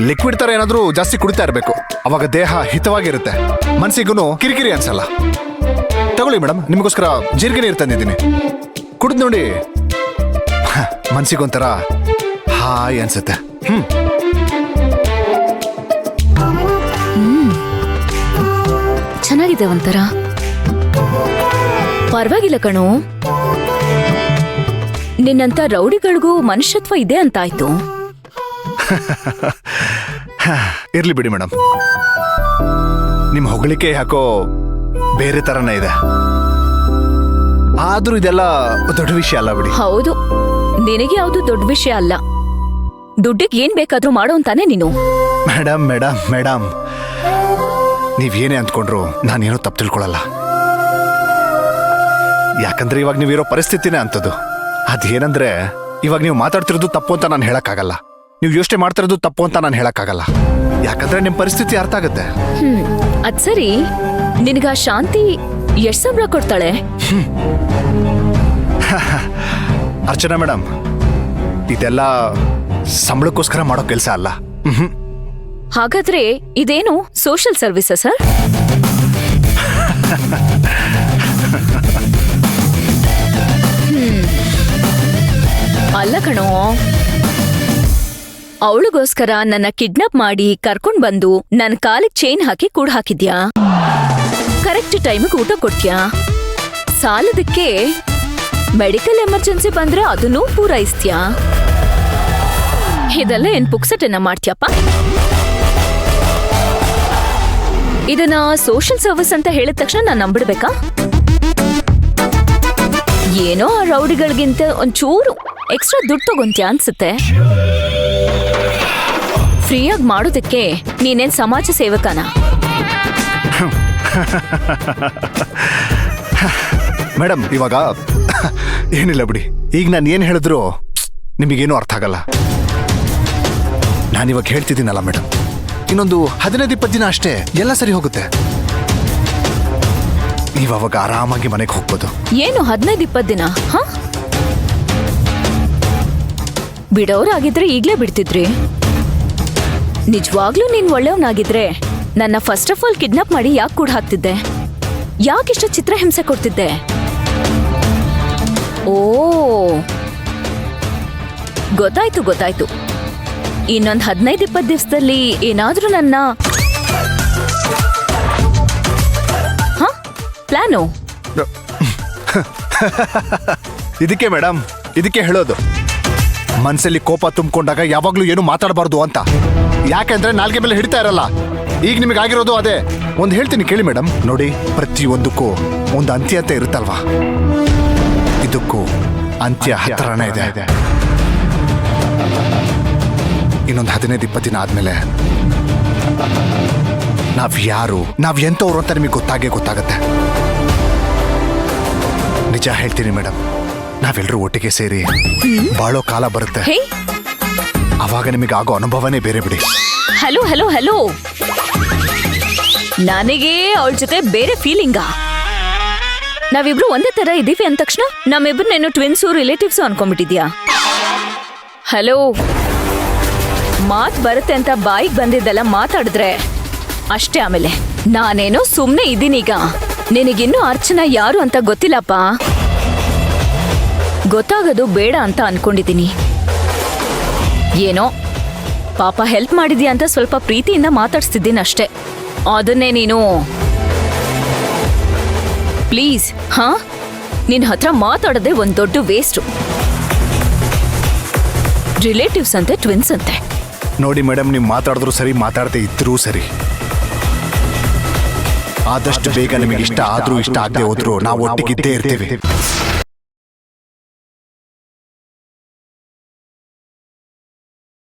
Liquid ತರ ಏನಾದ್ರೂ ಜಾಸ್ತಿ ಕುಡಿತಾ ಇರಬೇಕು, ಅವಾಗ ದೇಹ ಹಿತವಾಗಿರುತ್ತೆ, ಮನ್ಸಿಗೂ ಕಿರಿಕಿರಿ ಅನ್ಸಲ್ಲ. ತಗೊಳ್ಳಿ ಮೇಡಮ್, ನಿಮಗೋಸ್ಕರ ಜೀರಿಗೆ ನೀರು ತಂದಿದ್ದೀನಿ, ಕುಡಿದ್ ನೋಡಿ, ಮನ್ಸಿಗೊಂಥರ ಹಾಯ್ ಅನ್ಸುತ್ತೆ. ಚೆನ್ನಾಗಿದೆ ಒಂಥರ. ಪರವಾಗಿಲ್ಲ ಕಣೋ, ನಿನ್ನಂತ ರೌಡಿಗಳಿಗೂ ಮನುಷ್ಯತ್ವ ಇದೆ ಅಂತಾಯ್ತು. ಇರ್ಲಿ ಬಿಡಿ ಮೇಡಮ್, ನಿಮ್ ಹೊಗಳಿಕೆ ಯಾಕೋ ಬೇರೆ ತರನೇ ಇದೆ. ಆದ್ರೂ ಇದೆಲ್ಲ ದೊಡ್ಡ ವಿಷಯ ಅಲ್ಲ ಬಿಡಿ. ಹೌದು, ನಿನಗೆ ಯಾವ್ದು ದೊಡ್ಡ ವಿಷಯ ಅಲ್ಲ. ದುಡ್ಡಿಗೆ ಏನ್ ಬೇಕಾದ್ರೂ ಮಾಡೋ ಅಂತಾನೆ ನೀನು. ಮೇಡಮ್ ಮೇಡಮ್ ಮೇಡಮ್, ನೀವೇನೇ ಅಂದ್ಕೊಂಡ್ರು ನಾನೇನೋ ತಪ್ಪು ತಿಳ್ಕೊಳಲ್ಲ. ಯಾಕಂದ್ರೆ ಇವಾಗ ನೀವಿರೋ ಪರಿಸ್ಥಿತಿನೇ ಅಂತದ್ದು. ಅದೇನಂದ್ರೆ ಇವಾಗ ನೀವು ಮಾತಾಡ್ತಿರೋದು ತಪ್ಪು ಅಂತ ನಾನು ಹೇಳಕ್ಕಾಗಲ್ಲ, ನೀವು ಯೋಚನೆ ಮಾಡ್ತಿರೋದು ತಪ್ಪು ಅಂತ ನಾನು ಹೇಳಕ್ಕಾಗಲ್ಲ. ಯಾಕಂದ್ರೆ ನಿಮ್ ಪರಿಸ್ಥಿತಿ ಅರ್ಥ ಆಗುತ್ತೆ. ಅದ್ ಸರಿ, ನಿನಗ ಶಾಂತಿ ಎಷ್ಟ್ ಸಂಬಳ ಕೊಡ್ತಾಳೆ? ಅರ್ಚನಾ ಮೇಡಮ್, ಇದೆಲ್ಲ ಸಂಬಳಕ್ಕೋಸ್ಕರ ಮಾಡೋ ಕೆಲಸ ಅಲ್ಲ. ಹಾಗಾದ್ರೆ ಇದೇನು ಸೋಷಿಯಲ್ ಸರ್ವಿಸ್ ಸರ್? ಅಲ್ಲ ಕಣೋ, ಅವಳಿಗೋಸ್ಕರ ನನ್ನ ಕಿಡ್ನಾಪ್ ಮಾಡಿ ಕರ್ಕೊಂಡ್ ಬಂದು ನನ್ನ ಕಾಲಿಗೆ ಚೈನ್ ಹಾಕಿ ಕೂಡ್ ಹಾಕಿದ್ಯಾ, ಕರೆಕ್ಟ್ ಟೈಮಿಗೆ ಊಟ ಕೊಡ್ತೀಯಾ, ಸಾಲದಕ್ಕೆ ಮೆಡಿಕಲ್ ಎಮರ್ಜೆನ್ಸಿ ಬಂದ್ರೆ ಅದನ್ನೂ ಪೂರೈಸ್ತೀಯಾ. ಇದೆಲ್ಲ ಏನ್ ಪುಕ್ಸಟೆನ್ನ ಮಾಡ್ತೀಯಪ್ಪ? ಇದನ್ನ ಸೋಷಿಯಲ್ ಸರ್ವಿಸ್ ಅಂತ ಹೇಳಿದ ತಕ್ಷಣ ನಾನ್ ನಂಬಿಡ್ಬೇಕಾ? ಏನೋ ಆ ರೌಡಿಗಳಿಗಿಂತ ಒಂಚೂರು ಎಕ್ಸ್ಟ್ರಾ ದುಡ್ಡು ತಗೊಂತ್ಯಾ ಅನ್ಸುತ್ತೆ. ಫ್ರೀಯಾಗಿ ಮಾಡೋದಕ್ಕೆ ನೀನೇನ್ ಸಮಾಜ ಸೇವಕನ? ಮೇಡಮ್, ಇವಾಗ ಏನಿಲ್ಲ ಬಿಡಿ. ಈಗ ನಾನು ಏನ್ ಹೇಳಿದ್ರು ನಿಮಗೇನು ಅರ್ಥ ಆಗಲ್ಲ. ನಾನಿವಾಗ ಹೇಳ್ತಿದ್ದೀನಲ್ಲ ಮೇಡಮ್, ಇನ್ನೊಂದು 15-20 ದಿನ ಅಷ್ಟೇ ಎಲ್ಲ ಸರಿ ಹೋಗುತ್ತೆ. ನೀವು ಅವಾಗ ಆರಾಮಾಗಿ ಮನೆಗೆ ಹೋಗ್ಬೋದು. ಏನು 15-20 ದಿನ? ಹ, ಬಿಡೋರಾಗಿದ್ರೆ ಈಗ್ಲೇ ಬಿಡ್ತಿದ್ರಿ. ನಿಜವಾಗ್ಲೂ ನೀನ್ ಒಳ್ಳೆಯವನಾಗಿದ್ರೆ ನನ್ನ ಫಸ್ಟ್ ಆಫ್ ಆಲ್ ಕಿಡ್ನಾಪ್ ಮಾಡಿ ಯಾಕೆ ಕೂಡ ಹಾಕ್ತಿದ್ದೆ? ಯಾಕಿಷ್ಟು ಚಿತ್ರಹಿಂಸೆ ಕೊಡ್ತಿದ್ದೆ? ಓ, ಗೊತ್ತಾಯ್ತು ಗೊತ್ತಾಯ್ತು. ಇನ್ನೊಂದ್ 15-20 ದಿವಸದಲ್ಲಿ ಏನಾದ್ರೂ ನನ್ನ ಪ್ಲಾನು. ಇದಕ್ಕೆ ಮೇಡಮ್, ಇದಕ್ಕೆ ಹೇಳೋದು ಮನ್ಸಲ್ಲಿ ಕೋಪ ತುಂಬಿಕೊಂಡಾಗ ಯಾವಾಗ್ಲೂ ಏನು ಮಾತಾಡಬಾರ್ದು ಅಂತ. ಯಾಕಂದ್ರೆ ನಾಲ್ಗೆ ಮೇಲೆ ಹಿಡಿತಾ ಇರಲ್ಲ. ಈಗ ನಿಮಗೆ ಆಗಿರೋದು ಅದೇ. ಒಂದು ಹೇಳ್ತೀನಿ ಕೇಳಿ ಮೇಡಮ್, ನೋಡಿ, ಪ್ರತಿಯೊಂದಕ್ಕೂ ಒಂದು ಅಂತ್ಯ ಅಂತ ಇರುತ್ತಲ್ವಾ, ಇದಕ್ಕೂ ಅಂತ್ಯ ಹತ್ರನೇ ಇದೆ. ಇನ್ನೊಂದು 15-20 ದಿನ ಆದ್ಮೇಲೆ ನಾವ್ ಎಂತವ್ರು ಅಂತ ನಿಮಗೆ ಗೊತ್ತಾಗತ್ತೆ. ನಿಜ ಹೇಳ್ತೀನಿ ಮೇಡಮ್, ನಾವೆಲ್ಲರೂ ಒಟ್ಟಿಗೆ ಸೇರಿ ಬಾಳೋ ಕಾಲ ಬರುತ್ತೆ. ಅವಾಗ ನಿಮಗೆ ಆಗೋ ಅನುಭವನೇ ಬೇರೆ ಬಿಡಿ. ಹಲೋ ಹಲೋ ಹಲೋ, ನನಗೆ ಅವಳ ಜೊತೆ ಬೇರೆ ಫೀಲಿಂಗಾ? ನಾವಿಬ್ರು ಒಂದೇ ತರ ಇದೀವಿ ಅಂದ ತಕ್ಷಣ ನಮ್ಮಿಬ್ರನ್ನೇನು ಟ್ವಿನ್ಸು ರಿಲೇಟಿವ್ಸು ಅನ್ಕೊಂಡ್ಬಿಟ್ಟಿದ್ಯಾ? ಹಲೋ, ಮಾತ್ ಬರುತ್ತೆ ಅಂತ ಬಾಯಿಗೆ ಬಂದಿದ್ದೆಲ್ಲ ಮಾತಾಡಿದ್ರೆ ಅಷ್ಟೇ. ಆಮೇಲೆ ನಾನೇನೋ ಸುಮ್ನೆ ಇದ್ದೀನೀಗ. ನಿನಗಿನ್ನೂ ಅರ್ಚನಾ ಯಾರು ಅಂತ ಗೊತ್ತಿಲ್ಲಪ್ಪ. ಗೊತ್ತಾಗೋದು ಬೇಡ ಅಂತ ಅನ್ಕೊಂಡಿದ್ದೀನಿ. ಏನೋ ಪಾಪ ಹೆಲ್ಪ್ ಮಾಡಿದ್ಯಾ ಅಂತ ಸ್ವಲ್ಪ ಪ್ರೀತಿಯಿಂದ ಮಾತಾಡ್ಸ್ತಿದ್ದೀನಿ ಅಷ್ಟೇ. ಅದನ್ನೇ ನೀನು ಪ್ಲೀಸ್ ನಿನ್ ಹತ್ರ ಮಾತಾಡದೆ ಒಂದ್ ದೊಡ್ಡ ವೇಸ್ಟು. ರಿಲೇಟಿವ್ಸ್ ಅಂತೆ, ಟ್ವಿನ್ಸ್ ಅಂತೆ. ನೋಡಿ ಮೇಡಮ್, ನೀವು ಮಾತಾಡಿದ್ರು ಸರಿ, ಮಾತಾಡದೆ ಇದ್ರೂ ಸರಿ, ಆದಷ್ಟು ಬೇಗ ನಿಮಗೆ ಇಷ್ಟ ಆದ್ರೂ ಇಷ್ಟ ಆಗದೆ ಹೋದ್ರು ನಾವು ಒಟ್ಟಿಗಿದ್ದೇ ಇರ್ತೀವಿ.